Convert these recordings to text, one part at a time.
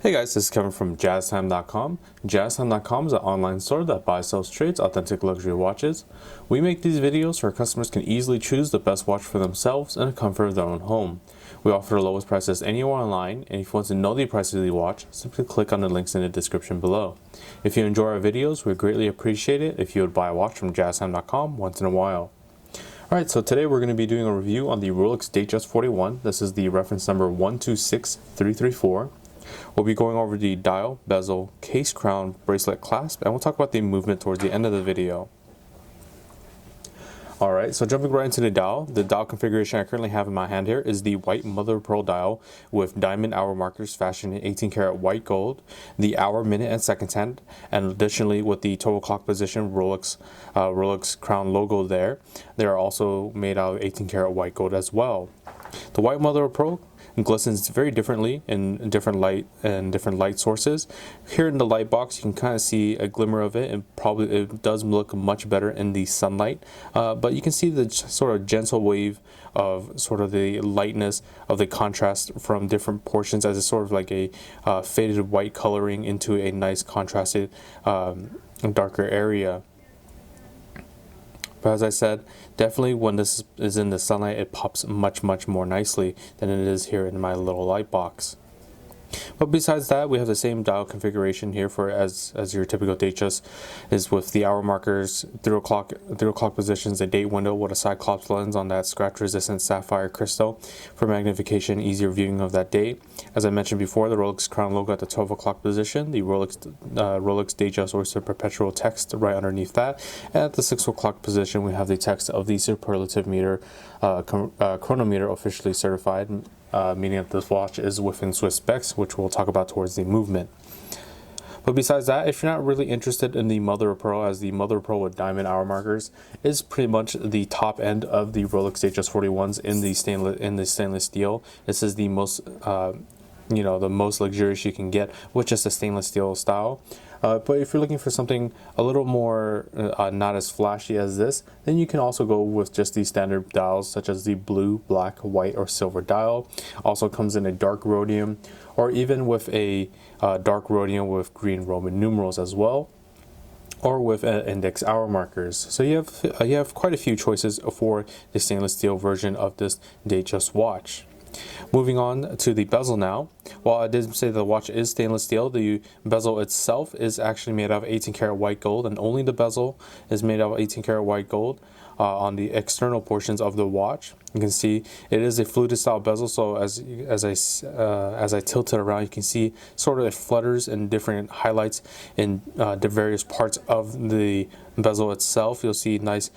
Hey guys, this is Kevin from jazztime.com. Jazztime.com is an online store that buys, sells, trades authentic luxury watches. We make these videos so our customers can easily choose the best watch for themselves in the comfort of their own home. We offer the lowest prices anywhere online, and if you want to know the price of the watch, simply click on the links in the description below. If you enjoy our videos, we greatly appreciate it if you would buy a watch from jazztime.com once in a while. Alright, so today we're going to be doing a review on the Rolex Datejust 41. This is the reference number 126334. We'll be going over the dial, bezel, case, crown, bracelet, clasp, and we'll talk about the movement towards the end of the video. Alright, so jumping right into the dial configuration I currently have in my hand here is the white mother of pearl dial with diamond hour markers fashioned in 18 karat white gold, the hour, minute, and seconds hand, and additionally with the total clock position Rolex crown logo there. They are also made out of 18 karat white gold as well. The white mother of pearl glistens very differently in different light sources. Here in the light box you can kind of see a glimmer of it, and probably it does look much better in the sunlight, but you can see the sort of gentle wave of sort of the lightness of the contrast from different portions as it's sort of like a faded white coloring into a nice contrasted darker area. But as I said, definitely when this is in the sunlight, it pops much more nicely than it is here in my little light box. But besides that, we have the same dial configuration here for as your typical Datejust is with the hour markers, 3 o'clock positions, a date window with a Cyclops lens on that scratch resistant sapphire crystal for magnification, easier viewing of that date. As I mentioned before, the Rolex crown logo at the 12 o'clock position, the Rolex Datejust Oyster perpetual text right underneath that, and at the 6 o'clock position we have the text of the superlative meter chronometer officially certified, meaning that this watch is within Swiss specs, which we'll talk about towards the movement. But besides that, if you're not really interested in the mother of pearl, as the mother of pearl with diamond hour markers is pretty much the top end of the Rolex Datejust 41s in the stainless steel. This is the most the most luxurious you can get with just a stainless steel style. But if you're looking for something a little more not as flashy as this, then you can also go with just the standard dials such as the blue, black, white, or silver dial. Also comes in a dark rhodium, or even with a dark rhodium with green Roman numerals as well, or with index hour markers. So you have quite a few choices for the stainless steel version of this Datejust watch. Moving on to the bezel now. While I did say the watch is stainless steel, the bezel itself is actually made out of 18 karat white gold, and only the bezel is made out of 18 karat white gold on the external portions of the watch. You can see it is a fluted style bezel, so as I tilt it around, you can see sort of it flutters in different highlights in the various parts of the bezel itself. You'll see nice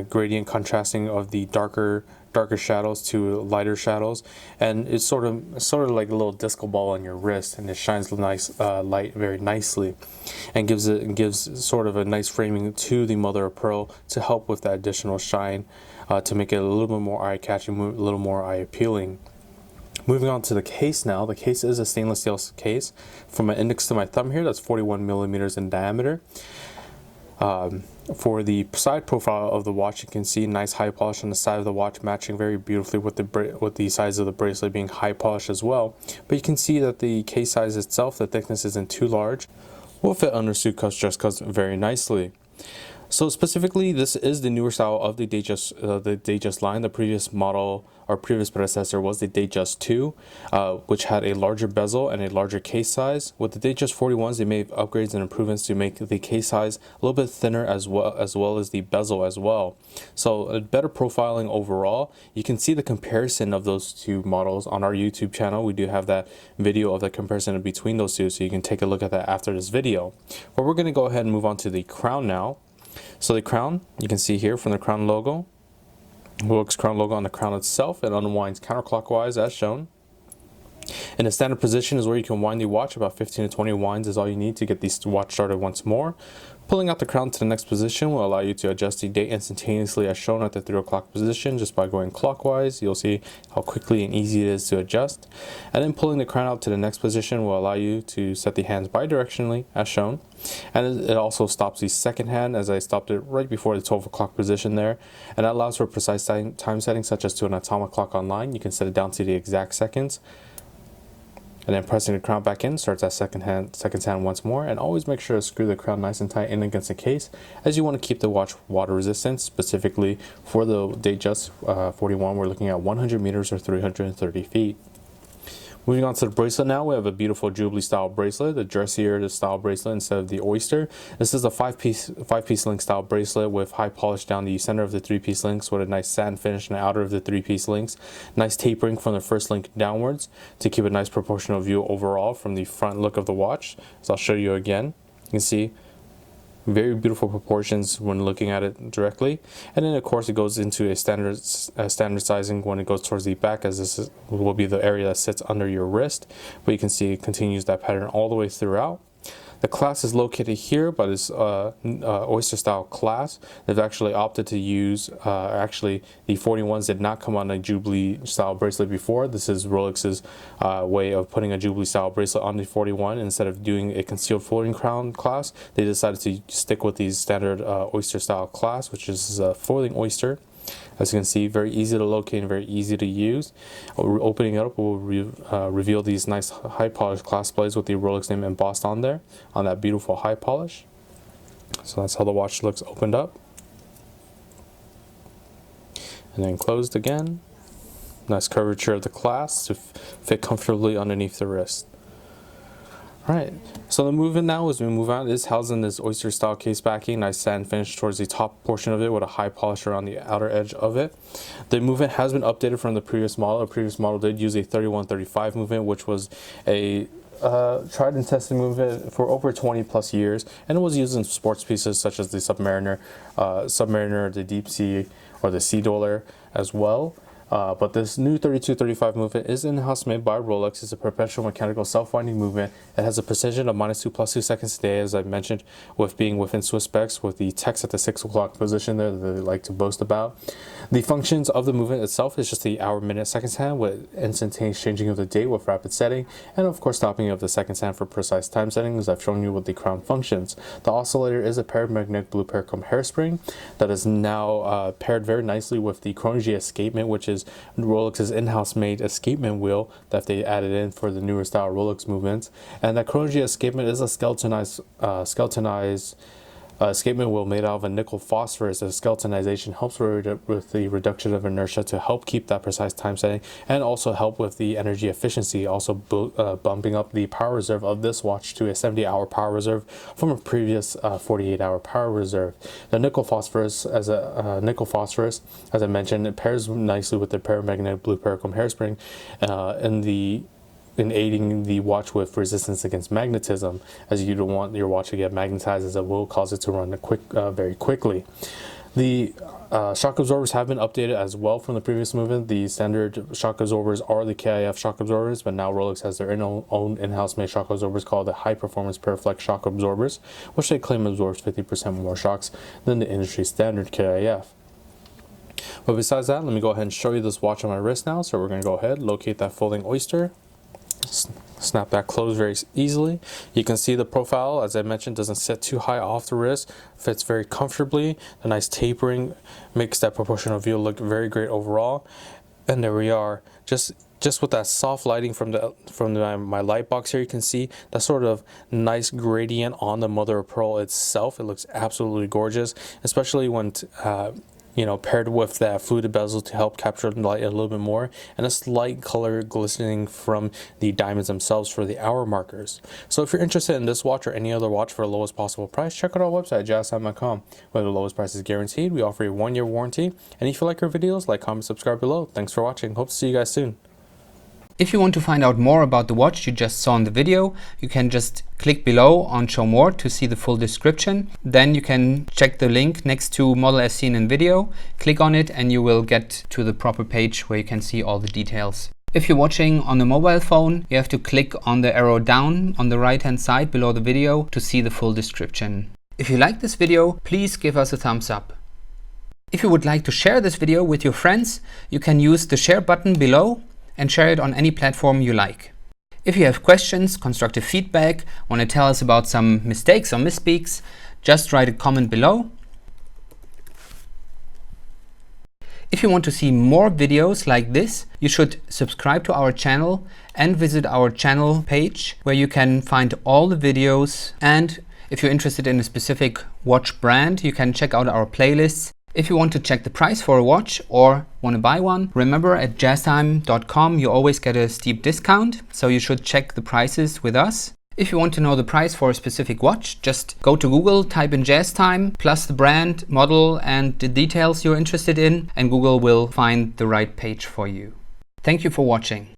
gradient contrasting of the darker shadows to lighter shadows, and it's sort of like a little disco ball on your wrist, and it shines nice light very nicely, and gives sort of a nice framing to the mother of pearl to help with that additional shine, to make it a little bit more eye-catching, a little more eye-appealing. Moving on to the case now. The case is a stainless steel case. From my index to my thumb here, that's 41 millimeters in diameter. For the side profile of the watch, you can see nice high polish on the side of the watch, matching very beautifully with the size of the bracelet being high polish as well. But you can see that the case size itself, the thickness isn't too large, will fit under suit cuffs, dress cuffs very nicely. So specifically, this is the newer style of the Datejust line. The previous model, or previous predecessor, was the Datejust 2, which had a larger bezel and a larger case size. With the Datejust 41s, they made upgrades and improvements to make the case size a little bit thinner as well as the bezel as well. So a better profiling overall. You can see the comparison of those two models on our YouTube channel. We do have that video of the comparison between those two, so you can take a look at that after this video. But we're going to go ahead and move on to the crown now. So the crown, you can see here from the crown logo, Rolex crown logo on the crown itself, it unwinds counterclockwise as shown. In a standard position is where you can wind the watch. About 15 to 20 winds is all you need to get the watch started once more. Pulling out the crown to the next position will allow you to adjust the date instantaneously as shown at the 3 o'clock position just by going clockwise. You'll see how quickly and easy it is to adjust. And then pulling the crown out to the next position will allow you to set the hands bidirectionally as shown. And it also stops the second hand, as I stopped it right before the 12 o'clock position there. And that allows for precise time settings such as to an atomic clock online. You can set it down to the exact seconds. And then pressing the crown back in starts that second hand once more, and always make sure to screw the crown nice and tight in against the case, as you want to keep the watch water resistant. Specifically for the Datejust 41, we're looking at 100 meters or 330 feet. Moving on to the bracelet now, we have a beautiful Jubilee style bracelet, the dressier style bracelet instead of the oyster. This is a five-piece link style bracelet with high polish down the center of the 3-piece links with a nice satin finish in the outer of the 3-piece links. Nice tapering from the first link downwards to keep a nice proportional view overall from the front look of the watch. So I'll show you again. You can see very beautiful proportions when looking at it directly, and then of course it goes into a standard sizing when it goes towards the back, as this will be the area that sits under your wrist, but you can see it continues that pattern all the way throughout. The clasp is located here, but it's oyster style clasp. They've actually opted to use, actually the 41s did not come on a Jubilee style bracelet before. This is Rolex's way of putting a Jubilee style bracelet on the 41. Instead of doing a concealed floating crown clasp, they decided to stick with these standard oyster style clasp, which is a foiling oyster. As you can see, very easy to locate and very easy to use. Opening it up will reveal these nice high polish clasp plates with the Rolex name embossed on there, on that beautiful high polish. So that's how the watch looks opened up. And then closed again. Nice curvature of the clasp to fit comfortably underneath the wrist. Alright, so the movement now as we move on is housed in this oyster style case backing, nice satin finish towards the top portion of it with a high polish around the outer edge of it. The movement has been updated from the previous model. The previous model did use a 3135 movement, which was a tried and tested movement for over 20 plus years, and it was used in sports pieces such as the Submariner, the Deep Sea, or the Sea Dweller as well. But this new 3235 movement is in-house made by Rolex. It's a perpetual mechanical self-winding movement. It has a precision of -2 + 2 seconds a day, as I mentioned, with being within Swiss specs, with the text at the 6 o'clock position there that they like to boast about. The functions of the movement itself is just the hour, minute, seconds hand with instantaneous changing of the date with rapid setting, and of course stopping of the seconds hand for precise time setting, as I've shown you with the crown functions. The oscillator is a paramagnetic blue paracomb hairspring that is now paired very nicely with the chronology escapement, which is Rolex's in-house made escapement wheel that they added in for the newer style Rolex movements. And that chronology escapement is a skeletonized escapement wheel made out of a nickel phosphorus. The skeletonization helps with the reduction of inertia to help keep that precise time setting, and also help with the energy efficiency, also bumping up the power reserve of this watch to a 70-hour power reserve from a previous 48-hour power reserve. The nickel phosphorus, as I mentioned, it pairs nicely with the paramagnetic blue paracomb hairspring in aiding the watch with resistance against magnetism, as you don't want your watch to get magnetized, as it will cause it to run very quickly. The shock absorbers have been updated as well from the previous movement. The standard shock absorbers are the KIF shock absorbers, but now Rolex has their own in-house made shock absorbers called the high performance Paraflex shock absorbers, which they claim absorbs 50% more shocks than the industry standard KIF. But besides that, let me go ahead and show you this watch on my wrist now. So we're going to go ahead, locate that folding oyster, snap that closed very easily. You can see the profile, as I mentioned, doesn't sit too high off the wrist, fits very comfortably. The nice tapering makes that proportional view look very great overall. And there we are, just with that soft lighting from my light box here. You can see that sort of nice gradient on the mother of pearl itself. It looks absolutely gorgeous, especially when paired with that fluted bezel to help capture the light a little bit more, and a slight color glistening from the diamonds themselves for the hour markers. So if you're interested in this watch or any other watch for the lowest possible price, check out our website, jazztime.com, where the lowest price is guaranteed. We offer a 1-year warranty, and if you like our videos, like, comment, subscribe below. Thanks for watching. Hope to see you guys soon. If you want to find out more about the watch you just saw in the video, you can just click below on Show More to see the full description. Then you can check the link next to model as seen in video, click on it, and you will get to the proper page where you can see all the details. If you're watching on a mobile phone, you have to click on the arrow down on the right hand side below the video to see the full description. If you like this video, please give us a thumbs up. If you would like to share this video with your friends, you can use the share button below and share it on any platform you like. If you have questions, constructive feedback, want to tell us about some mistakes or misspeaks, just write a comment below. If you want to see more videos like this, you should subscribe to our channel and visit our channel page where you can find all the videos. And if you're interested in a specific watch brand, you can check out our playlists. If you want to check the price for a watch or want to buy one, remember at jazztime.com you always get a steep discount, so you should check the prices with us. If you want to know the price for a specific watch, just go to Google, type in JazzTime, plus the brand, model, and the details you're interested in, and Google will find the right page for you. Thank you for watching.